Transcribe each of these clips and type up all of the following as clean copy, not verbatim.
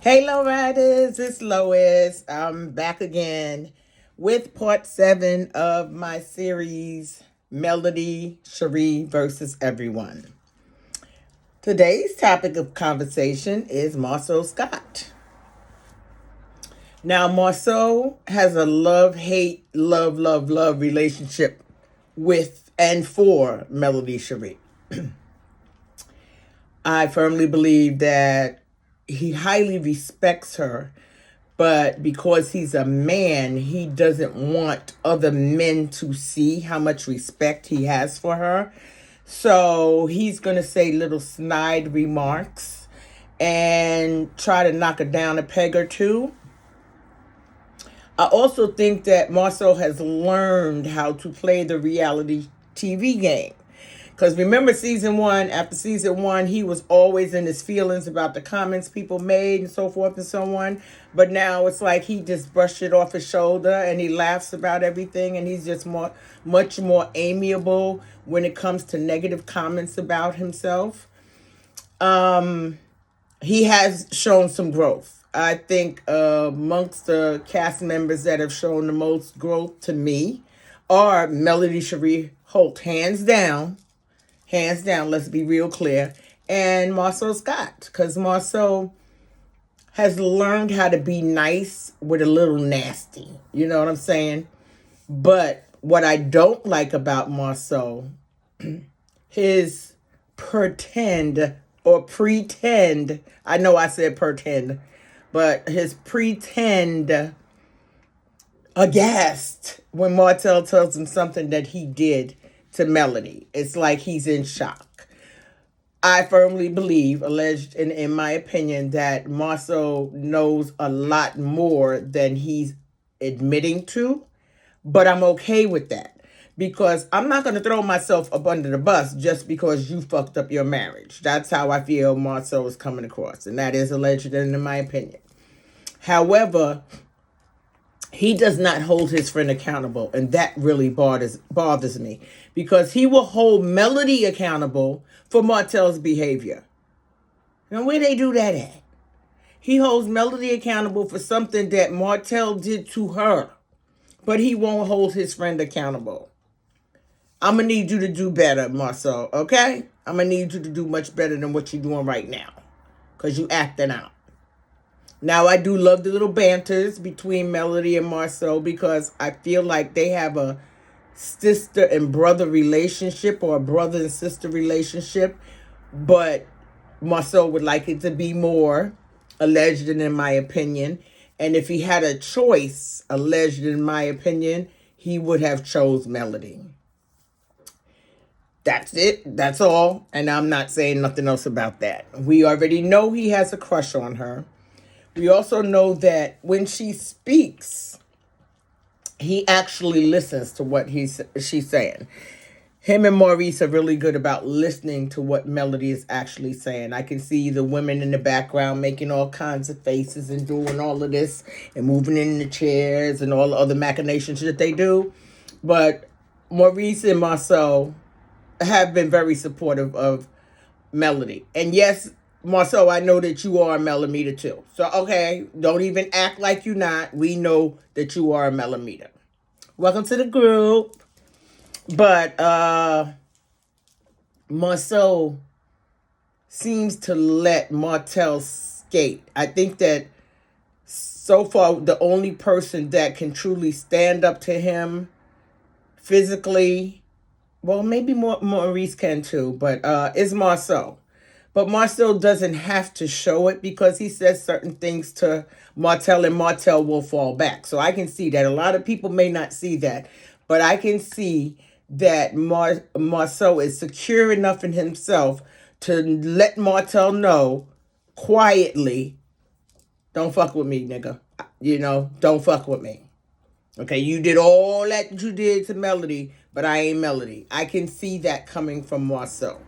Hey, lowriders, it's Lois. I'm back again with part 7 of my series, Melody, Shari versus Everyone. Today's topic of conversation is Marcel Scott. Now, Marcel has a love-hate, love relationship with and for Melody Shari. I firmly believe that he highly respects her, but because he's a man, he doesn't want other men to see how much respect he has for her. So he's going to say little snide remarks and try to knock her down a peg or two. I also think that Marcel has learned how to play the reality TV game. Because remember after season one, he was always in his feelings about the comments people made and so forth and so on. But now it's like he just brushed it off his shoulder and he laughs about everything, and he's just much more amiable when it comes to negative comments about himself. He has shown some growth. I think amongst the cast members that have shown the most growth to me are Melody Shari Holt, hands down, let's be real clear, and Marcel Scott, because Marcel has learned how to be nice with a little nasty. You know what I'm saying? But what I don't like about Marcel, his pretend, I know I said pretend, but his pretend aghast when Martell tells him something that he did to Melody. It's like he's in shock. I firmly believe, alleged in my opinion, that Marcel knows a lot more than he's admitting to, but I'm okay with that. Because I'm not going to throw myself up under the bus just because you fucked up your marriage. That's how I feel Marcel is coming across. And that is alleged in my opinion. However, he does not hold his friend accountable. And that really bothers me. Because he will hold Melody accountable for Martell's behavior. Now, where they do that at? He holds Melody accountable for something that Martell did to her. But he won't hold his friend accountable. I'm going to need you to do better, Marcel, okay? I'm going to need you to do much better than what you're doing right now. Because you acting out. Now, I do love the little banters between Melody and Marcel because I feel like they have a sister and brother relationship or a brother and sister relationship. But Marcel would like it to be more, alleged in my opinion. And if he had a choice, alleged in my opinion, he would have chose Melody. That's it. That's all. And I'm not saying nothing else about that. We already know he has a crush on her. We also know that when she speaks, he actually listens to what she's saying. Him and Maurice are really good about listening to what Melody is actually saying. I can see the women in the background making all kinds of faces and doing all of this and moving in the chairs and all the other machinations that they do. But Maurice and Marcel have been very supportive of Melody. And yes, Marcel, I know that you are a millimeter too. So, okay, don't even act like you're not. We know that you are a millimeter. Welcome to the group. But Marcel seems to let Martell skate. I think that so far the only person that can truly stand up to him physically, well, maybe Maurice can too, but is Marcel. But Marcel doesn't have to show it because he says certain things to Martell and Martell will fall back. So I can see that. A lot of people may not see that, but I can see that Marcel is secure enough in himself to let Martell know quietly, don't fuck with me, nigga. Don't fuck with me. Okay, you did all that you did to Melody, but I ain't Melody. I can see that coming from Marcel,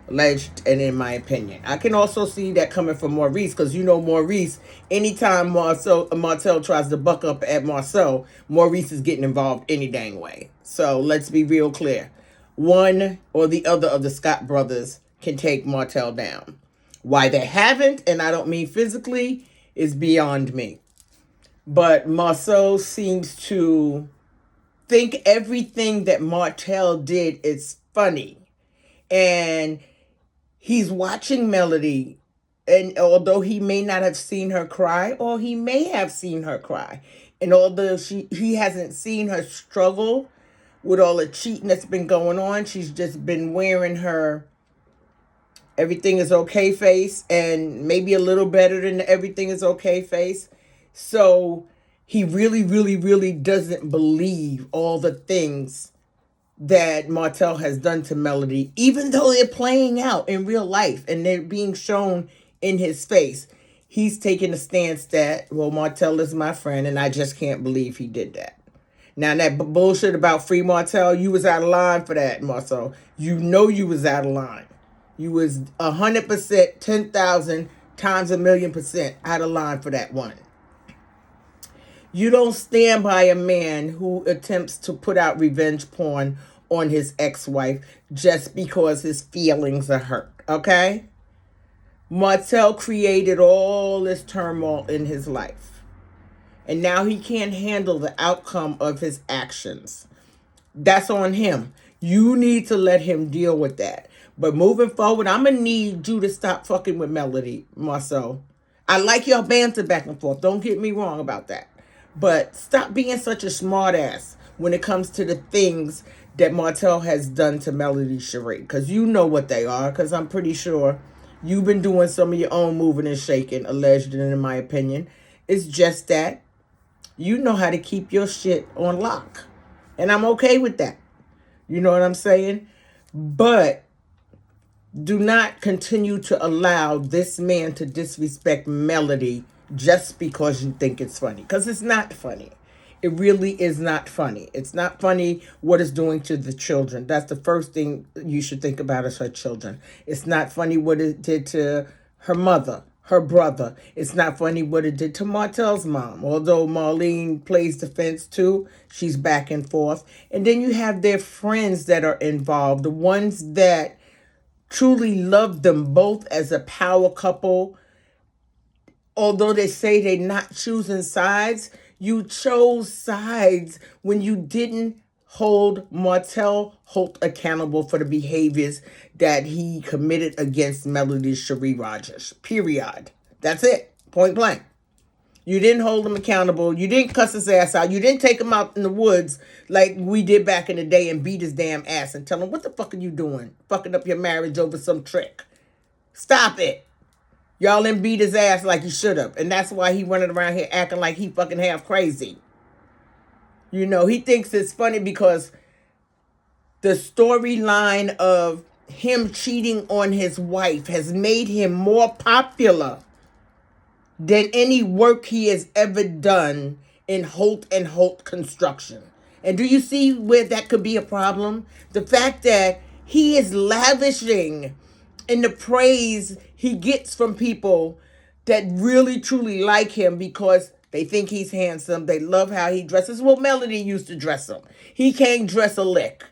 alleged and in my opinion. I can also see that coming from Maurice, because Maurice, anytime Martell tries to buck up at Marcel, Maurice is getting involved any dang way. So let's be real clear. One or the other of the Scott brothers can take Martell down. Why they haven't, and I don't mean physically, is beyond me. But Marsau seems to think everything that Martell did is funny. And he's watching Melody, and although he may not have seen her cry, or he may have seen her cry, and although he hasn't seen her struggle with all the cheating that's been going on, she's just been wearing her everything is okay face, and maybe a little better than the everything is okay face. So he really, really, really doesn't believe all the things that Martell has done to Melody, even though they're playing out in real life and they're being shown in his face. He's taking a stance that, well, Martell is my friend, and I just can't believe he did that. Now, that bullshit about free Martell, you was out of line for that, Marsau. You know you was out of line. You was 100%, 10,000 times a million% out of line for that one. You don't stand by a man who attempts to put out revenge porn on his ex-wife just because his feelings are hurt, okay? Martell created all this turmoil in his life. And now he can't handle the outcome of his actions. That's on him. You need to let him deal with that. But moving forward, I'm going to need you to stop fucking with Melody, Marsau. I like your banter back and forth. Don't get me wrong about that. But stop being such a smartass when it comes to the things that Martell has done to Melody Shari. Because you know what they are. Because I'm pretty sure you've been doing some of your own moving and shaking, alleged, and in my opinion. It's just that you know how to keep your shit on lock. And I'm okay with that. You know what I'm saying? But do not continue to allow this man to disrespect Melody just because you think it's funny. Because it's not funny. It really is not funny. It's not funny what it's doing to the children. That's the first thing you should think about is her children. It's not funny what it did to her mother, her brother. It's not funny what it did to Martell's mom. Although Marlene plays defense too, she's back and forth. And then you have their friends that are involved, the ones that truly love them both as a power couple. Although they say they're not choosing sides, you chose sides when you didn't hold Martell Holt accountable for the behaviors that he committed against Melody Shari Rogers. Period. That's it. Point blank. You didn't hold him accountable. You didn't cuss his ass out. You didn't take him out in the woods like we did back in the day and beat his damn ass and tell him, what the fuck are you doing? Fucking up your marriage over some trick. Stop it. Y'all didn't beat his ass like he should have. And that's why he running around here acting like he fucking half crazy. You know, he thinks it's funny because the storyline of him cheating on his wife has made him more popular than any work he has ever done in Holt and Holt construction. And do you see where that could be a problem? The fact that he is lavishing in the praise he gets from people that really truly like him because they think he's handsome. They love how he dresses. Well, Melody used to dress him. He can't dress a lick.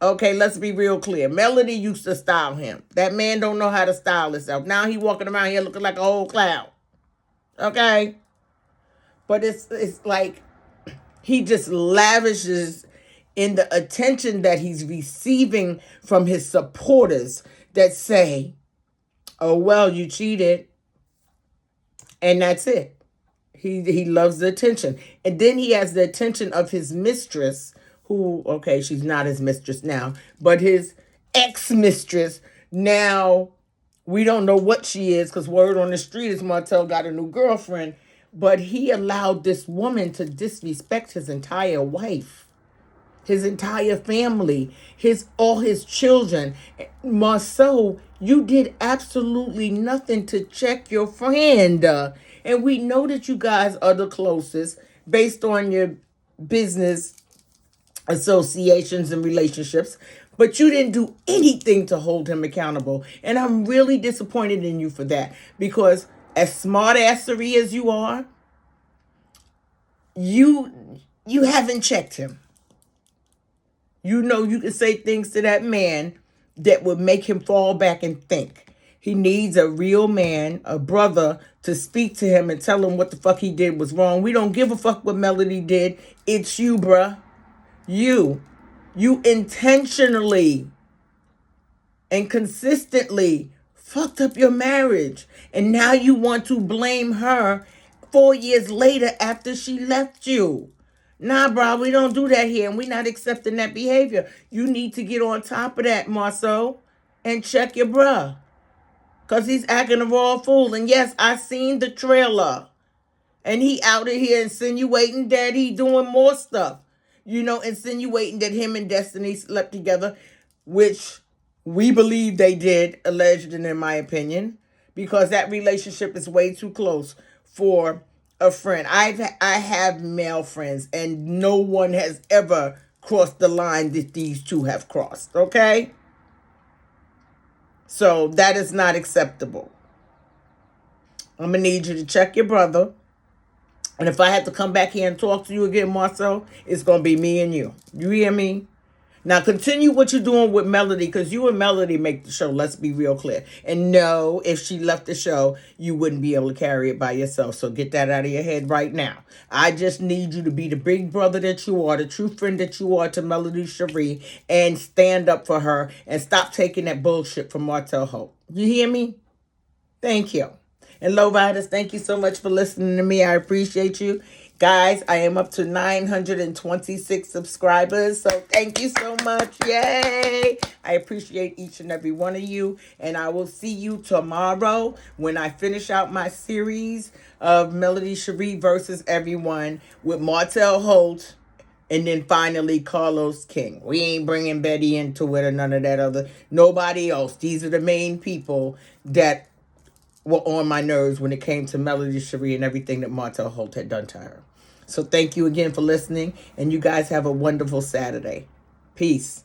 Okay, let's be real clear. Melody used to style him. That man don't know how to style himself. Now he walking around here looking like a whole clown. Okay? But it's like he just lavishes in the attention that he's receiving from his supporters that say, oh, well, you cheated. And that's it. He loves the attention. And then he has the attention of his mistress, who, okay, she's not his mistress now, but his ex-mistress. Now, we don't know what she is because word on the street is Martell got a new girlfriend. But he allowed this woman to disrespect his entire wife, his entire family, all his children. Marsau, you did absolutely nothing to check your friend. And we know that you guys are the closest based on your business associations and relationships. But you didn't do anything to hold him accountable. And I'm really disappointed in you for that. Because as smart-assery as you are, you haven't checked him. You know you can say things to that man that would make him fall back and think. He needs a real man, a brother, to speak to him and tell him what the fuck he did was wrong. We don't give a fuck what Melody did. It's you, bruh. You. You intentionally and consistently fucked up your marriage. And now you want to blame her 4 years later after she left you. Nah, bro, we don't do that here, and we're not accepting that behavior. You need to get on top of that, Marsau, and check your bruh. Because he's acting a raw fool. And yes, I seen the trailer. And he out of here insinuating that he doing more stuff. Insinuating that him and Destiny slept together, which we believe they did, alleged and in my opinion, because that relationship is way too close for a friend. I have male friends, and no one has ever crossed the line that these two have crossed, okay? So that is not acceptable. I'm going to need you to check your brother. And if I have to come back here and talk to you again, Marsau, it's going to be me and you. You hear me? Now, continue what you're doing with Melody, because you and Melody make the show. Let's be real clear. And no, if she left the show, you wouldn't be able to carry it by yourself. So get that out of your head right now. I just need you to be the big brother that you are, the true friend that you are to Melody Shari, and stand up for her and stop taking that bullshit from Martell Holt. You hear me? Thank you. And Low Riders, thank you so much for listening to me. I appreciate you. Guys, I am up to 926 subscribers, so thank you so much. Yay! I appreciate each and every one of you, and I will see you tomorrow when I finish out my series of Melody Shari versus everyone with Martell Holt, and then finally Carlos King. We ain't bringing Betty into it or none of that other, nobody else. These are the main people that were on my nerves when it came to Melody Shari and everything that Martell Holt had done to her. So thank you again for listening, and you guys have a wonderful Saturday. Peace.